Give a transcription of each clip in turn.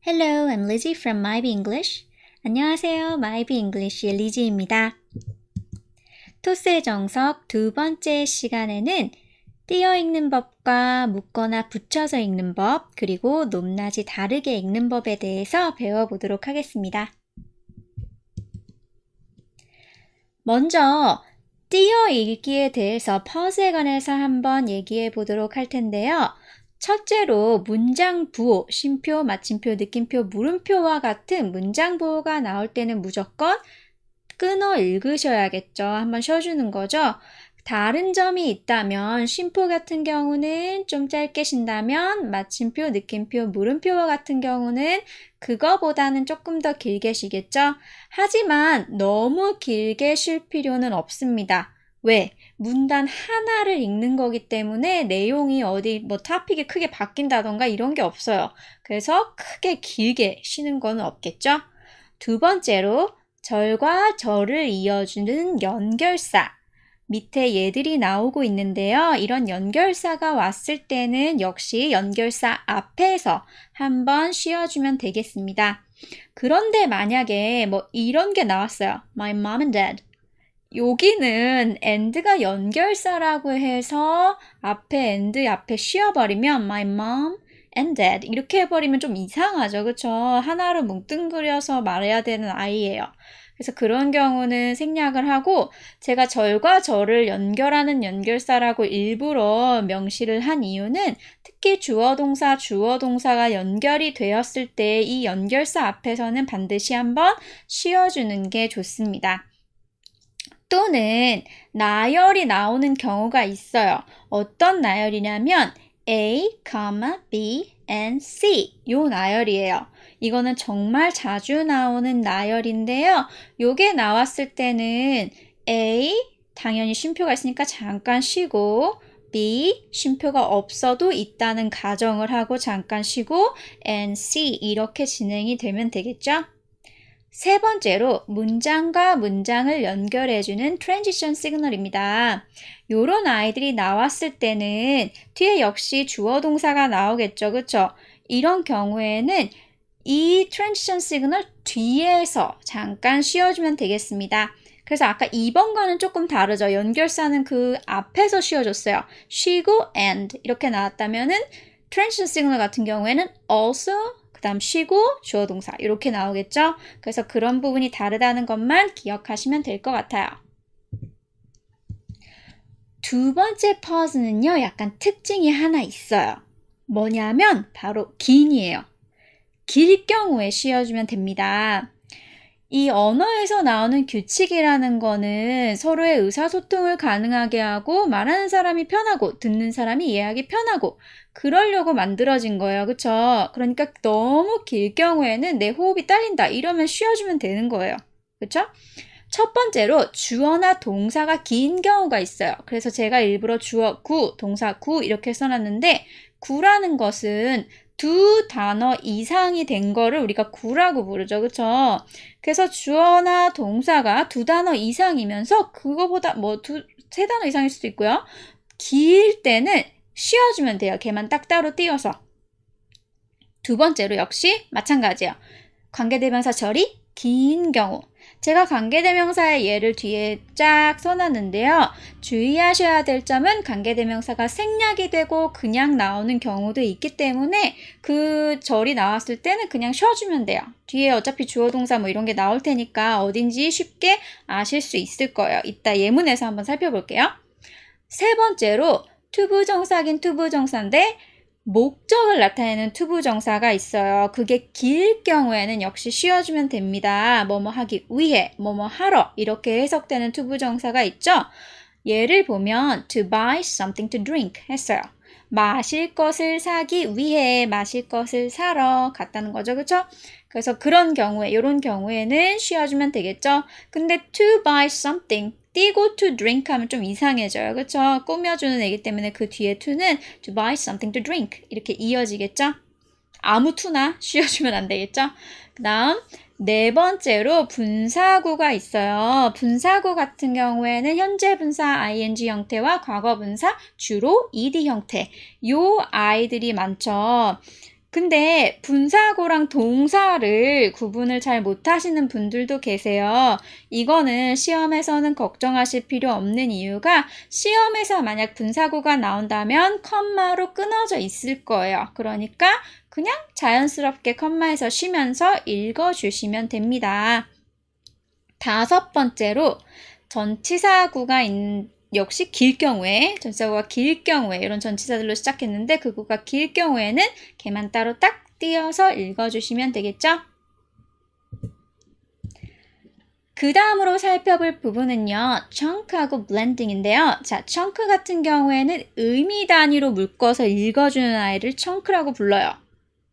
Hello, I'm Lizzie from Mybe English. 안녕하세요, Mybe English의 리지입니다. 토스의 정석 두 번째 시간에는 띄어 읽는 법과 묶거나 붙여서 읽는 법, 그리고 높낮이 다르게 읽는 법에 대해서 배워보도록 하겠습니다. 먼저 띄어 읽기에 대해서 퍼즐에 관해서 한번 얘기해 보도록 할 텐데요. 첫째로 문장 부호, 쉼표, 마침표, 느낌표, 물음표와 같은 문장 부호가 나올 때는 무조건 끊어 읽으셔야겠죠. 한번 쉬어주는 거죠. 다른 점이 있다면 쉼표 같은 경우는 좀 짧게 쉰다면 마침표, 느낌표, 물음표와 같은 경우는 그거보다는 조금 더 길게 쉬겠죠. 하지만 너무 길게 쉴 필요는 없습니다. 왜? 문단 하나를 읽는 거기 때문에 내용이 어디 토픽이 크게 바뀐다던가 이런 게 없어요. 그래서 크게 길게 쉬는 거는 없겠죠. 두 번째로 절과 절을 이어주는 연결사. 밑에 얘들이 나오고 있는데요. 이런 연결사가 왔을 때는 역시 연결사 앞에서 한번 쉬어주면 되겠습니다. 그런데 만약에 이런 게 나왔어요. My mom and dad. 여기는 and가 연결사라고 해서 앞에 and 앞에 쉬어버리면 my mom and dad 이렇게 해버리면 좀 이상하죠. 그쵸? 하나로 뭉뚱그려서 말해야 되는 아이예요. 그래서 그런 경우는 생략을 하고 제가 절과 절을 연결하는 연결사라고 일부러 명시를 한 이유는 특히 주어 동사가 연결이 되었을 때 이 연결사 앞에서는 반드시 한번 쉬어주는 게 좋습니다. 또는 나열이 나오는 경우가 있어요. 어떤 나열이냐면 A, B, and C 요 나열이에요. 이거는 정말 자주 나오는 나열인데요. 요게 나왔을 때는 A, 당연히 쉼표가 있으니까 잠깐 쉬고 B, 쉼표가 없어도 있다는 가정을 하고 잠깐 쉬고 and C 이렇게 진행이 되면 되겠죠? 세 번째로 문장과 문장을 연결해주는 트랜지션 시그널입니다. 요런 아이들이 나왔을 때는 뒤에 역시 주어 동사가 나오겠죠. 그쵸? 이런 경우에는 이 트랜지션 시그널 뒤에서 잠깐 쉬어주면 되겠습니다. 그래서 아까 2번과는 조금 다르죠. 연결사는 그 앞에서 쉬어줬어요. 쉬고 and 이렇게 나왔다면은 트랜지션 시그널 같은 경우에는 also 그 다음 쉬고 주어 동사 이렇게 나오겠죠? 그래서 그런 부분이 다르다는 것만 기억하시면 될 것 같아요. 두 번째 퍼즐은요. 약간 특징이 하나 있어요. 뭐냐면 바로 긴이에요. 길 경우에 씌워주면 됩니다. 이 언어에서 나오는 규칙이라는 거는 서로의 의사소통을 가능하게 하고 말하는 사람이 편하고 듣는 사람이 이해하기 편하고 그러려고 만들어진 거예요. 그쵸? 그러니까 너무 길 경우에는 내 호흡이 딸린다 이러면 쉬어주면 되는 거예요. 그쵸? 첫 번째로 주어나 동사가 긴 경우가 있어요. 그래서 제가 일부러 주어 구, 동사 구 이렇게 써놨는데 구라는 것은 두 단어 이상이 된 거를 우리가 구라고 부르죠. 그쵸? 그래서 주어나 동사가 두 단어 이상이면서 그거보다 세 단어 이상일 수도 있고요. 길 때는 쉬어주면 돼요. 걔만 딱 따로 띄어서. 두 번째로 역시 마찬가지예요. 관계대명사 절이 긴 경우. 제가 관계대명사의 예를 뒤에 쫙 써놨는데요. 주의하셔야 될 점은 관계대명사가 생략이 되고 그냥 나오는 경우도 있기 때문에 그 절이 나왔을 때는 그냥 쉬어주면 돼요. 뒤에 어차피 주어동사 이런 게 나올 테니까 어딘지 쉽게 아실 수 있을 거예요. 이따 예문에서 한번 살펴볼게요. 세 번째로 투부정사긴 투부정사인데 목적을 나타내는 투부정사가 있어요. 그게 길 경우에는 역시 쉬어주면 됩니다. 뭐뭐 하기 위해, 뭐뭐 하러 이렇게 해석되는 투부정사가 있죠. 예를 보면 to buy something to drink 했어요. 마실 것을 사기 위해 마실 것을 사러 갔다는 거죠. 그쵸? 그래서 그런 경우에 이런 경우에는 쉬어주면 되겠죠. 근데 to buy something 띄고 to drink 하면 좀 이상해져요. 그쵸? 꾸며주는 애기 때문에 그 뒤에 to는 to buy something to drink 이렇게 이어지겠죠? 아무 to나 쉬어주면 안 되겠죠? 그 다음 네 번째로 분사구가 있어요. 분사구 같은 경우에는 현재 분사 ing 형태와 과거 분사 주로 ed 형태 요 아이들이 많죠. 근데 분사구랑 동사를 구분을 잘 못하시는 분들도 계세요. 이거는 시험에서는 걱정하실 필요 없는 이유가 시험에서 만약 분사구가 나온다면 컴마로 끊어져 있을 거예요. 그러니까 그냥 자연스럽게 컴마에서 쉬면서 읽어주시면 됩니다. 다섯 번째로 전치사구가 역시 길 경우에, 전치사구가 길 경우에 이런 전치사들로 시작했는데 그 구가 길 경우에는 걔만 따로 딱 띄어서 읽어주시면 되겠죠? 그 다음으로 살펴볼 부분은요. chunk하고 blending인데요. 자, chunk 같은 경우에는 의미 단위로 묶어서 읽어주는 아이를 chunk라고 불러요.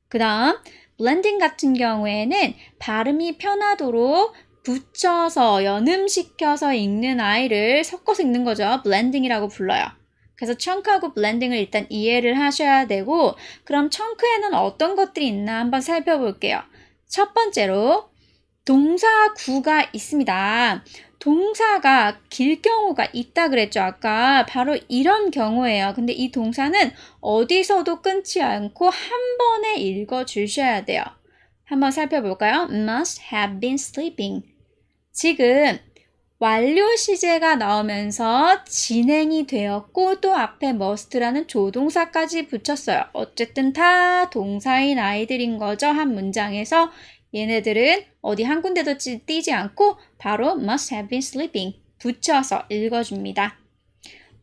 그 다음 blending 같은 경우에는 발음이 편하도록 붙여서 연음시켜서 읽는 아이를 섞어서 읽는 거죠. 블렌딩이라고 불러요. 그래서 chunk하고 blending을 일단 이해를 하셔야 되고 그럼 chunk에는 어떤 것들이 있나 한번 살펴볼게요. 첫 번째로 동사구가 있습니다. 동사가 길 경우가 있다 그랬죠. 아까 바로 이런 경우예요. 근데 이 동사는 어디서도 끊지 않고 한 번에 읽어주셔야 돼요. 한번 살펴볼까요? must have been sleeping. 지금 완료 시제가 나오면서 진행이 되었고 또 앞에 must라는 조동사까지 붙였어요. 어쨌든 다 동사인 아이들인 거죠. 한 문장에서 얘네들은 어디 한 군데도 띄지 않고 바로 must have been sleeping 붙여서 읽어줍니다.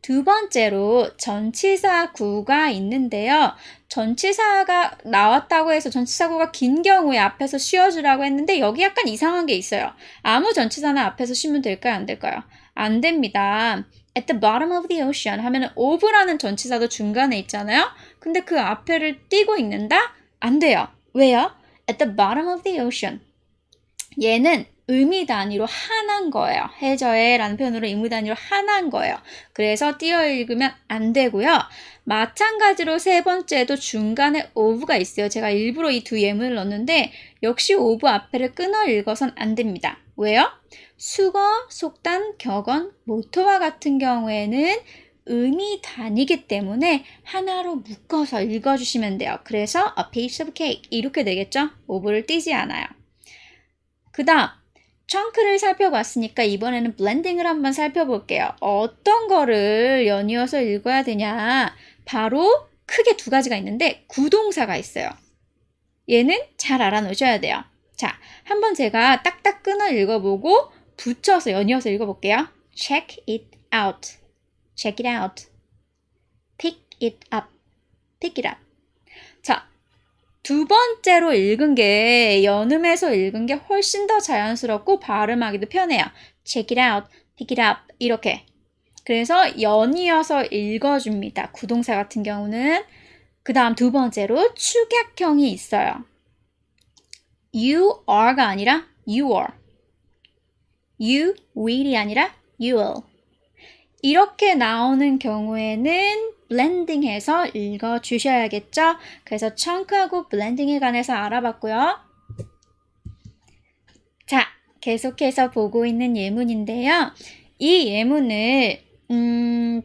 두 번째로 전치사구가 있는데요. 전치사가 나왔다고 해서 전치사구가 긴 경우에 앞에서 쉬어주라고 했는데 여기 약간 이상한 게 있어요. 아무 전치사나 앞에서 쉬면 될까요? 안 될까요? 안 됩니다. At the bottom of the ocean 하면은 of라는 전치사도 중간에 있잖아요. 근데 그 앞에를 띄고 읽는다? 안 돼요. 왜요? At the bottom of the ocean. 얘는 의미 단위로 하나인 거예요. 해저에 라는 표현으로 의미 단위로 하나인 거예요. 그래서 띄어 읽으면 안 되고요. 마찬가지로 세 번째도 중간에 of가 있어요. 제가 일부러 이 두 예문을 넣었는데 역시 of 앞에를 끊어 읽어선 안 됩니다. 왜요? 수거, 속단, 격언, 모토와 같은 경우에는 의미 단위이기 때문에 하나로 묶어서 읽어주시면 돼요. 그래서 a piece of cake 이렇게 되겠죠? of를 띄지 않아요. 그 다음 chunk를 살펴봤으니까 이번에는 blending을 한번 살펴볼게요. 어떤 거를 연이어서 읽어야 되냐? 바로 크게 두 가지가 있는데 구동사가 있어요. 얘는 잘 알아놓으셔야 돼요. 자, 한번 제가 딱딱 끊어 읽어보고 붙여서 연이어서 읽어볼게요. check it out, check it out, pick it up, pick it up. 자, 두 번째로 읽은 게 연음해서 읽은 게 훨씬 더 자연스럽고 발음하기도 편해요. check it out, pick it up 이렇게. 그래서 연이어서 읽어줍니다. 구동사 같은 경우는. 그 다음 두 번째로 축약형이 있어요. you are가 아니라 you are. you will이 아니라 you will. 이렇게 나오는 경우에는 블렌딩해서 읽어주셔야겠죠? 그래서 chunk하고 블렌딩에 관해서 알아봤고요. 자, 계속해서 보고 있는 예문인데요. 이 예문을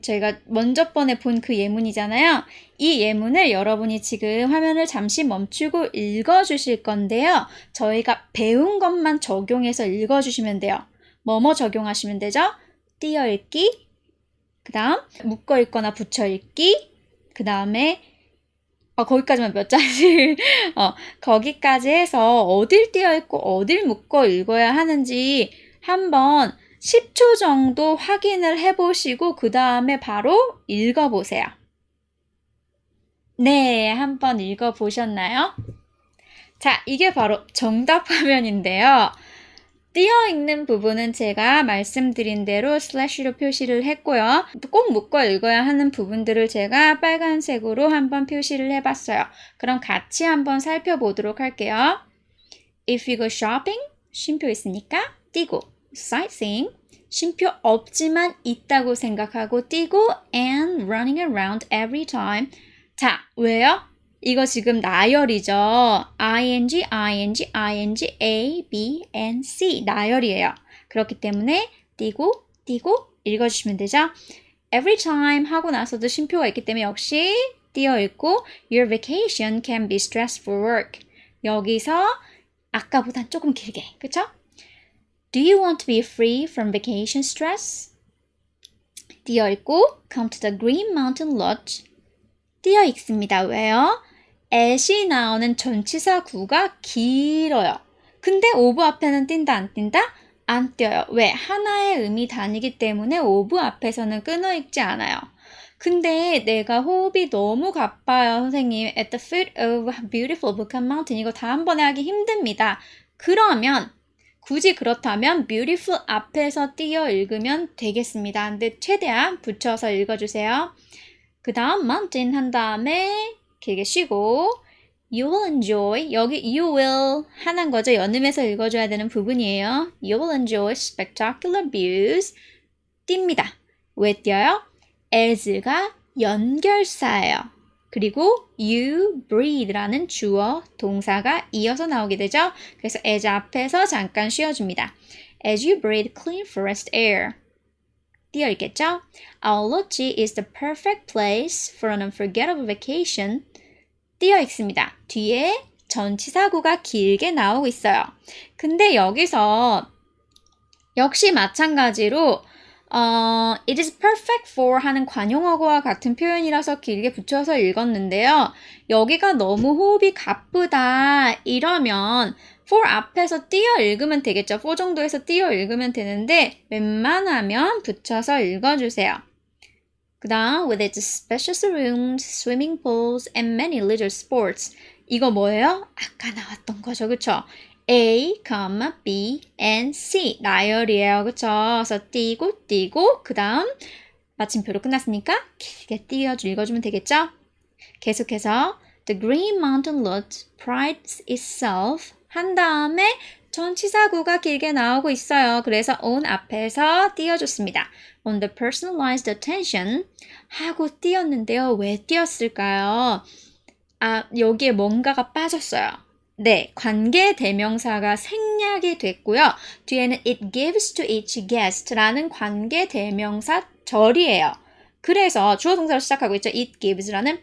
제가 먼저 번에 본 그 예문이잖아요. 이 예문을 여러분이 지금 화면을 잠시 멈추고 읽어주실 건데요. 저희가 배운 것만 적용해서 읽어주시면 돼요. 뭐뭐 적용하시면 되죠? 띄어 읽기, 그 다음 묶어 읽거나 붙여 읽기, 그 다음에 거기까지만 몇 자씩 거기까지 해서 어딜 띄어 읽고 어딜 묶어 읽어야 하는지 한번 10초 정도 확인을 해보시고 그 다음에 바로 읽어보세요. 네, 한번 읽어보셨나요? 자, 이게 바로 정답 화면인데요. 띄어 읽는 부분은 제가 말씀드린 대로 슬래시로 표시를 했고요. 꼭 묶어 읽어야 하는 부분들을 제가 빨간색으로 한번 표시를 해봤어요. 그럼 같이 한번 살펴보도록 할게요. If you go shopping, 쉼표 있으니까 띄고, sightseeing, 쉼표 없지만 있다고 생각하고 띄고, and running around every time. 자, 왜요? 이거 지금 나열이죠. ing, ing, ing, a, b, and c 나열이에요. 그렇기 때문에 띄고 읽어주시면 되죠. every time 하고 나서도 쉼표가 있기 때문에 역시 띄어 읽고 Your vacation can be stressful work. 여기서 아까보단 조금 길게, 그쵸? Do you want to be free from vacation stress? 띄어 읽고 Come to the Green Mountain Lodge. 띄어 읽습니다. 왜요? at이 나오는 전치사구가 길어요. 근데 of 앞에는 띈다, 안 띈다? 안 띄어요. 왜? 하나의 음이 단위이기 때문에 of 앞에서는 끊어 읽지 않아요. 근데 내가 호흡이 너무 가빠요, 선생님. At the foot of a beautiful volcanic mountain. 이거 다 한 번에 하기 힘듭니다. 그러면 굳이 그렇다면 beautiful 앞에서 띄어 읽으면 되겠습니다. 근데 최대한 붙여서 읽어주세요. 그 다음 mountain 한 다음에 길게 쉬고 You will enjoy. 여기 you will 하는 거죠. 연음해서 읽어줘야 되는 부분이에요. You will enjoy spectacular views. 띱니다. 왜 띄어요? as가 연결사예요. 그리고 you breathe라는 주어 동사가 이어서 나오게 되죠. 그래서 as 앞에서 잠깐 쉬어줍니다. As you breathe clean forest air. 띄어 있겠죠? Our lodge is the perfect place for an unforgettable vacation. 띄어 있습니다. 뒤에 전치사구가 길게 나오고 있어요. 근데 여기서 역시 마찬가지로 it is perfect for 하는 관용어구와 같은 표현이라서 길게 붙여서 읽었는데요. 여기가 너무 호흡이 가쁘다 이러면 for 앞에서 띄어 읽으면 되겠죠. for 정도에서 띄어 읽으면 되는데 웬만하면 붙여서 읽어주세요. 그 다음 with its spacious rooms, swimming pools, and many leisure sports. 이거 뭐예요? 아까 나왔던 거죠. 그쵸? A, B, and C 나열이에요. 그쵸? 그래서 띄고 그 다음 마침표로 끝났으니까 길게 띄어주 읽어주면 되겠죠? 계속해서 The Green Mountain Lodge prides itself 한 다음에 전치사구가 길게 나오고 있어요. 그래서 on 앞에서 띄어줬습니다. On the personalized attention 하고 띄었는데요. 왜 띄었을까요? 여기에 뭔가가 빠졌어요. 네, 관계 대명사가 생략이 됐고요. 뒤에는 it gives to each guest라는 관계 대명사 절이에요. 그래서 주어 동사로 시작하고 있죠. it gives라는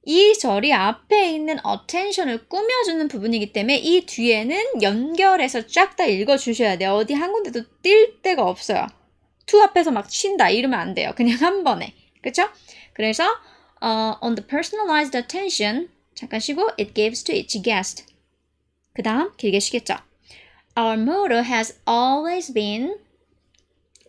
이 절이 앞에 있는 attention을 꾸며주는 부분이기 때문에 이 뒤에는 연결해서 쫙 다 읽어주셔야 돼요. 어디 한 군데도 뛸 데가 없어요. to 앞에서 막 쉰다 이러면 안 돼요. 그냥 한 번에. 그쵸? 그래서 on the personalized attention 잠깐 쉬고 it gives to each guest. 그 다음 길게 쉬겠죠. Our motto has always been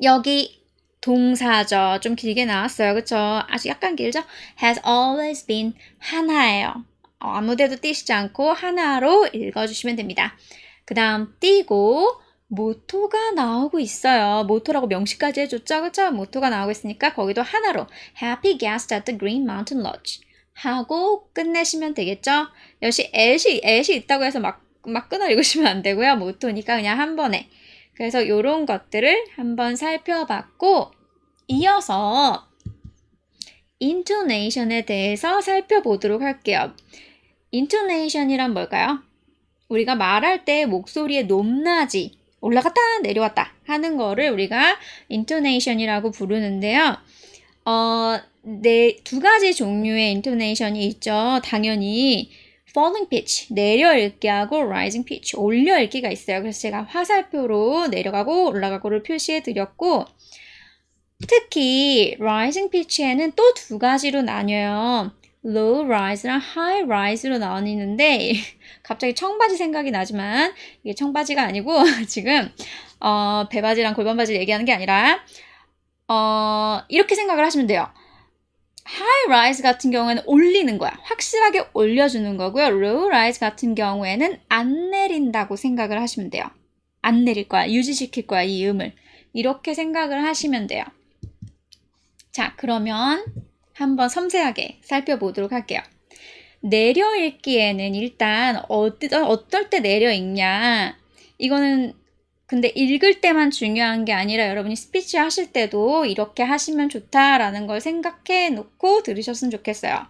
여기 동사죠. 좀 길게 나왔어요. 그쵸? 아주 약간 길죠? has always been 하나예요. 아무데도 띄시지 않고 하나로 읽어주시면 됩니다. 그 다음 띄고 모토가 나오고 있어요. 모토라고 명시까지 해줬죠? 그쵸? 모토가 나오고 있으니까 거기도 하나로 Happy guest at the Green Mountain Lodge 하고 끝내시면 되겠죠? 역시 at이 있다고 해서 막 끊어 읽으시면 안 되고요. 모토니까 그냥 한 번에. 그래서 이런 것들을 한번 살펴봤고 이어서 intonation에 대해서 살펴보도록 할게요. intonation이란 뭘까요? 우리가 말할 때 목소리의 높낮이 올라갔다 내려왔다 하는 거를 우리가 intonation이라고 부르는데요. 두 가지 종류의 intonation이 있죠. 당연히 falling pitch, 내려 읽기하고 rising pitch, 올려 읽기가 있어요. 그래서 제가 화살표로 내려가고 올라가고를 표시해 드렸고 특히 rising pitch에는 또 두 가지로 나뉘어요. low rise랑 high rise로 나뉘는데 갑자기 청바지 생각이 나지만 이게 청바지가 아니고 지금 배바지랑 골반바지를 얘기하는 게 아니라 이렇게 생각을 하시면 돼요. high rise 같은 경우에는 올리는 거야. 확실하게 올려주는 거고요. low rise 같은 경우에는 안 내린다고 생각을 하시면 돼요. 안 내릴 거야. 유지시킬 거야. 이 음을. 이렇게 생각을 하시면 돼요. 자, 그러면 한번 섬세하게 살펴보도록 할게요. 내려 읽기에는 일단 어떨 때 내려 읽냐. 이거는 근데 읽을 때만 중요한 게 아니라 여러분이 스피치 하실 때도 이렇게 하시면 좋다라는 걸 생각해 놓고 들으셨으면 좋겠어요.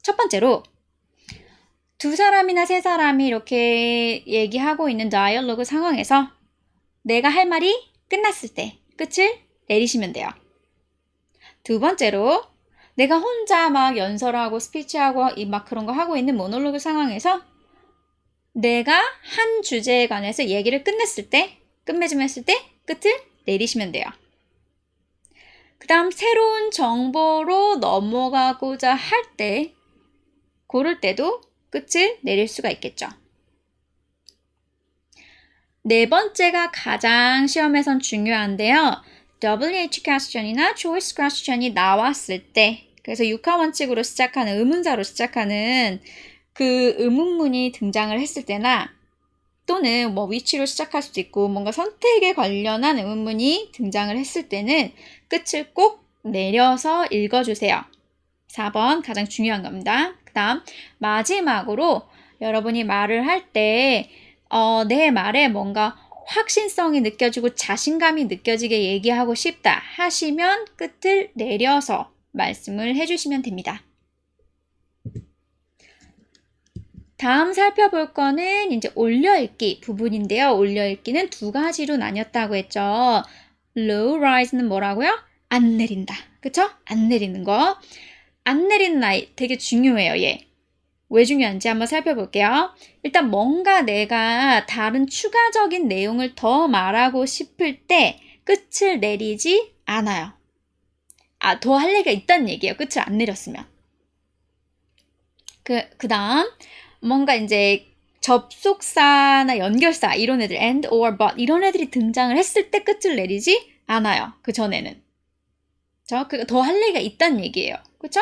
첫 번째로 두 사람이나 세 사람이 이렇게 얘기하고 있는 다이얼로그 상황에서 내가 할 말이 끝났을 때 끝을 내리시면 돼요. 두 번째로 내가 혼자 막 연설하고 스피치하고 막 그런 거 하고 있는 모놀로그 상황에서 내가 한 주제에 관해서 얘기를 끝냈을 때, 끝맺음했을 때 끝을 내리시면 돼요. 그 다음 새로운 정보로 넘어가고자 할 때, 고를 때도 끝을 내릴 수가 있겠죠. 네 번째가 가장 시험에선 중요한데요. WH question이나 choice question이 나왔을 때, 그래서 육하 원칙으로 시작하는 의문사로 시작하는 그 의문문이 등장을 했을 때나 또는 뭐 which로 시작할 수도 있고 뭔가 선택에 관련한 의문문이 등장을 했을 때는 끝을 꼭 내려서 읽어주세요. 4번 가장 중요한 겁니다. 그 다음 마지막으로 여러분이 말을 할 때 내 말에 뭔가 확신성이 느껴지고 자신감이 느껴지게 얘기하고 싶다 하시면 끝을 내려서 말씀을 해주시면 됩니다. 다음 살펴볼 거는 이제 올려읽기 부분인데요. 올려읽기는 두 가지로 나뉘었다고 했죠. low rise는 뭐라고요? 안 내린다. 그쵸? 안 내리는 거. 안 내리는 아이 되게 중요해요. 얘. 왜 중요한지 한번 살펴볼게요. 일단 뭔가 내가 다른 추가적인 내용을 더 말하고 싶을 때 끝을 내리지 않아요. 더 할 얘기가 있다는 얘기예요. 끝을 안 내렸으면. 그 다음 뭔가 이제 접속사나 연결사 이런 애들 and or but 이런 애들이 등장을 했을 때 끝을 내리지 않아요. 그 전에는. 더 할 얘기가 있다는 얘기예요. 그쵸?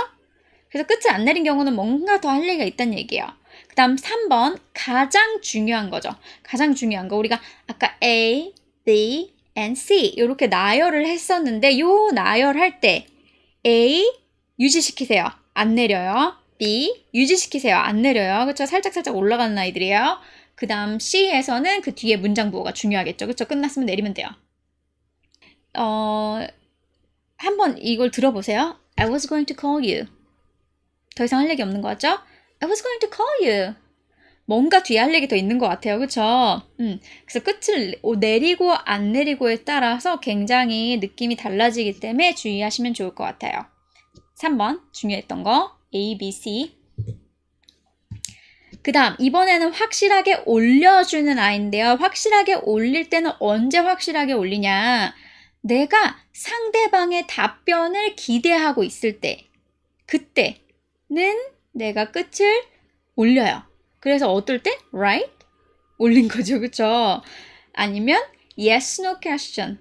그래서 끝을 안 내린 경우는 뭔가 더 할 얘기가 있다는 얘기예요. 그 다음 3번 가장 중요한 거죠. 가장 중요한 거 우리가 아까 A, B, and C 이렇게 나열을 했었는데 요 나열할 때 A 유지시키세요. 안 내려요. B 유지시키세요. 안 내려요. 그쵸? 살짝살짝 올라가는 아이들이에요. 그 다음 C에서는 그 뒤에 문장 부호가 중요하겠죠. 그쵸? 끝났으면 내리면 돼요. 한번 이걸 들어보세요. I was going to call you. 더 이상 할 얘기 없는 거 같죠? I was going to call you. 뭔가 뒤에 할 얘기 더 있는 것 같아요. 그쵸? 그래서 끝을 내리고 안 내리고에 따라서 굉장히 느낌이 달라지기 때문에 주의하시면 좋을 것 같아요. 3번 중요했던 거 A, B, C. 그 다음 이번에는 확실하게 올려주는 아이인데요. 확실하게 올릴 때는 언제 확실하게 올리냐. 내가 상대방의 답변을 기대하고 있을 때 그때는 내가 끝을 올려요. 그래서 어떨 때? Right? 올린 거죠. 그쵸? 아니면 yes, no question.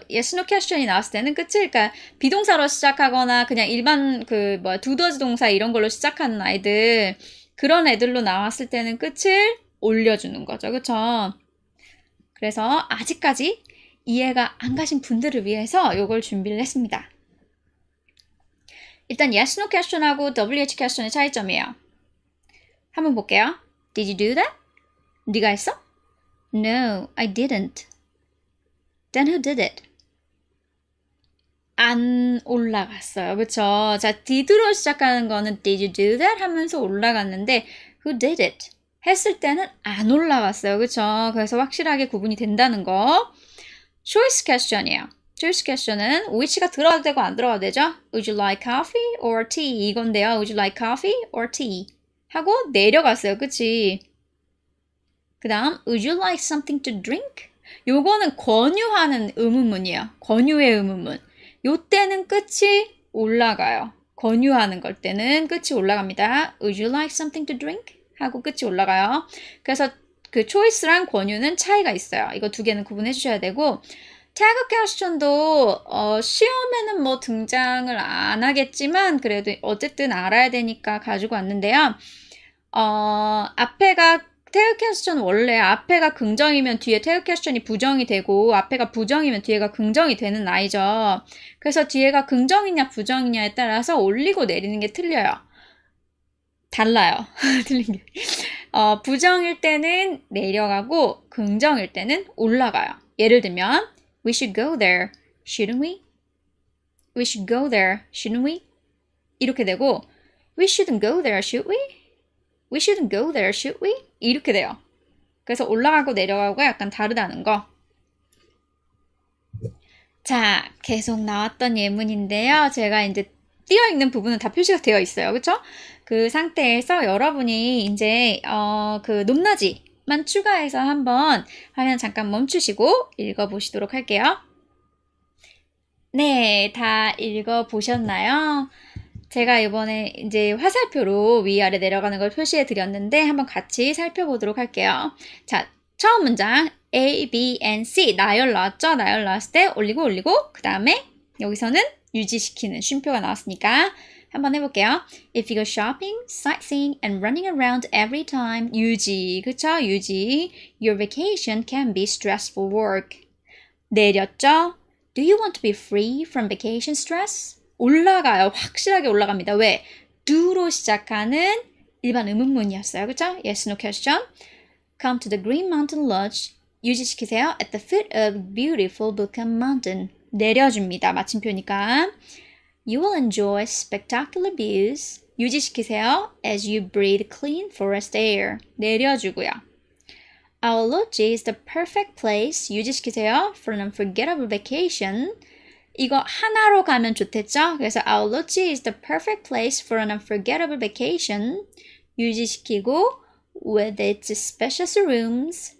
yes, no question이 나왔을 때는 끝을, 그러니까 비동사로 시작하거나 그냥 일반 do does 동사 이런 걸로 시작하는 아이들, 그런 애들로 나왔을 때는 끝을 올려주는 거죠. 그쵸? 그래서 아직까지 이해가 안 가신 분들을 위해서 이걸 준비를 했습니다. 일단 yes, no question하고 WH question의 차이점이에요. 한번 볼게요. Did you do that? 네가 했어? No, I didn't. Then who did it? 안 올라갔어요. 그쵸? 자, did로 시작하는 거는 did you do that? 하면서 올라갔는데 who did it? 했을 때는 안 올라갔어요. 그쵸? 그래서 확실하게 구분이 된다는 거. choice question이에요. choice question은 which가 들어가도 되고 안 들어가도 되죠? Would you like coffee or tea? 이건데요. Would you like coffee or tea? 하고 내려갔어요. 그치? 그 다음 Would you like something to drink? 요거는 권유하는 의문문이에요. 권유의 의문문. 요때는 끝이 올라가요. 권유하는 걸 때는 끝이 올라갑니다. Would you like something to drink? 하고 끝이 올라가요. 그래서 그 choice랑 권유는 차이가 있어요. 이거 두 개는 구분해 주셔야 되고 tag question도 시험에는 뭐 등장을 안 하겠지만 그래도 어쨌든 알아야 되니까 가지고 왔는데요. 앞에가 tag question 원래 앞에가 긍정이면 뒤에 tag question이 부정이 되고 앞에가 부정이면 뒤에가 긍정이 되는 아이죠. 그래서 뒤에가 긍정이냐 부정이냐에 따라서 올리고 내리는 게 틀려요. 달라요. 틀린 게. 부정일 때는 내려가고 긍정일 때는 올라가요. 예를 들면 We should go there, shouldn't we? We should go there, shouldn't we? 이렇게 되고 We shouldn't go there, should we? We shouldn't go there, should we? 이렇게 돼요. 그래서 올라가고 내려가고가 약간 다르다는 거. 자, 계속 나왔던 예문인데요. 제가 이제 띄어있는 부분은 다 표시가 되어 있어요. 그쵸? 그 상태에서 여러분이 이제, 그 높낮이만 추가해서 한번 화면 잠깐 멈추시고 읽어보시도록 할게요. 네, 다 읽어보셨나요? 제가 이번에 이제 화살표로 위아래 내려가는 걸 표시해 드렸는데 한번 같이 살펴보도록 할게요. 자, 처음 문장 A, B, and C 나열 나왔죠? 나열 나왔을 때 올리고 그 다음에 여기서는 유지시키는 쉼표가 나왔으니까 한번 해볼게요. If you go shopping, sightseeing, and running around every time, 유지, 그쵸? 유지. Your vacation can be stressful work. 내렸죠? Do you want to be free from vacation stress? 올라가요. 확실하게 올라갑니다. 왜? do로 시작하는 일반 의문문이었어요. 그쵸? Yes, no question. Come to the Green Mountain Lodge. 유지시키세요. At the foot of beautiful Bukam Mountain. 내려줍니다. 마침표니까. You will enjoy spectacular views. 유지시키세요. As you breathe clean forest air. 내려주고요. Our lodge is the perfect place. 유지시키세요. For an unforgettable vacation. 이거 하나로 가면 좋겠죠? 그래서 Our lodge is the perfect place for an unforgettable vacation. 유지시키고 with its spacious rooms,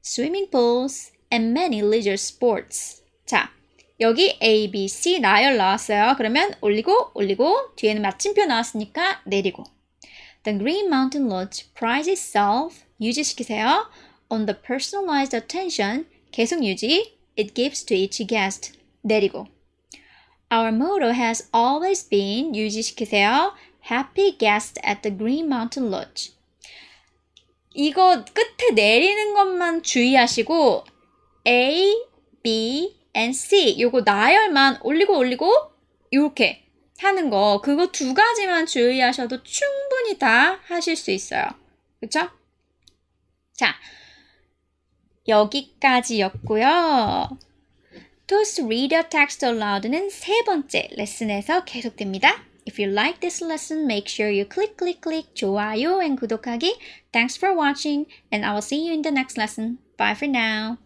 swimming pools, and many leisure sports. 자, 여기 A, B, C 나열 나왔어요. 그러면 올리고 뒤에는 마침표 나왔으니까 내리고. The Green Mountain Lodge prides itself. 유지시키세요. On the personalized attention. 계속 유지. It gives to each guest. 내리고. Our motto has always been. 유지시키세요. Happy guests at the Green Mountain Lodge. 이거 끝에 내리는 것만 주의하시고 A, B, and C 요거 나열만 올리고 이렇게 하는 거 그거 두 가지만 주의하셔도 충분히 다 하실 수 있어요. 그쵸? 자, 여기까지였고요. Toast Read Your Text Aloud는 세 번째 레슨에서 계속됩니다. If you like this lesson, make sure you click 좋아요 and 구독하기. Thanks for watching, and I will see you in the next lesson. Bye for now.